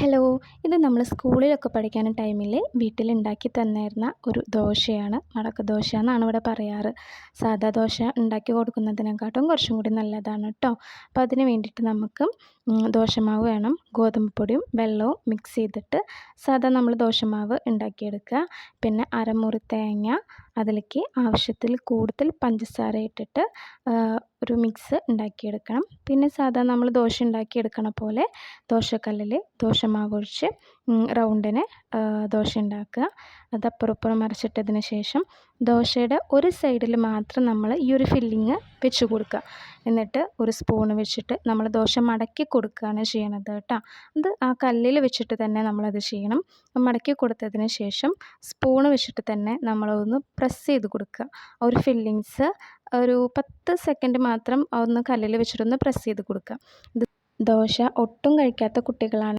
Hello, ഇത് നമ്മൾ സ്കൂളിലൊക്കെ പഠിക്കുന്ന ടൈമിൽ വീട്ടിലുണ്ടാക്കി തന്നിരുന്ന ഒരു ദോശയാണ്. മടക്ക് ദോശ എന്നാണ് ഇവിടെ പറയാറ്. സാദാ ദോശ ഉണ്ടാക്കി കൊടുക്കുന്നതിനെക്കാട്ടും കുറച്ചും കൂടി നല്ലതാണ് കേട്ടോ. അപ്പോൾ അതിന് വേണ്ടിയിട്ട് നമുക്ക് ദോശമാവ് വേണം. ഗോതമ്പ് പൊടിയും വെള്ളവും മിക്സ് ചെയ്തിട്ട് സാധാ നമ്മൾ ദോശമാവ് ഉണ്ടാക്കിയെടുക്കുക. പിന്നെ അരമുറി തേങ്ങ, അതിലേക്ക് ആവശ്യത്തിൽ കൂടുതൽ പഞ്ചസാര ഇട്ടിട്ട് ഒരു മിക്സ് ഉണ്ടാക്കിയെടുക്കണം. പിന്നെ സാധാ നമ്മൾ ദോശ ഉണ്ടാക്കിയെടുക്കണ പോലെ ദോശക്കല്ലിൽ ദോശമാവ് ഒഴിച്ച് റൗണ്ടിന് ദോശ ഉണ്ടാക്കുക. അത് അപ്പുറം ഇപ്പുറം മറിച്ചിട്ടതിന് ശേഷം ദോശയുടെ ഒരു സൈഡിൽ മാത്രം നമ്മൾ ഈ ഒരു ഫില്ലിങ് വെച്ച് കൊടുക്കുക. എന്നിട്ട് ഒരു സ്പൂൺ വെച്ചിട്ട് നമ്മൾ ദോശ മടക്കി കൊടുക്കുകയാണ് ചെയ്യണത് കേട്ടോ. അത് ആ കല്ലിൽ വെച്ചിട്ട് തന്നെ നമ്മളത് ചെയ്യണം. മടക്കി കൊടുത്തതിന് ശേഷം സ്പൂണ് വെച്ചിട്ട് തന്നെ നമ്മളൊന്ന് പ്രസ് ചെയ്ത് കൊടുക്കുക. ഒരു ഫില്ലിങ്സ് ഒരു 10 സെക്കൻഡ് മാത്രം ഒന്ന് കല്ലിൽ വെച്ചിട്ടൊന്ന് പ്രസ് ചെയ്ത് കൊടുക്കുക. ദോശ ഒട്ടും കഴിക്കാത്ത കുട്ടികളാണ്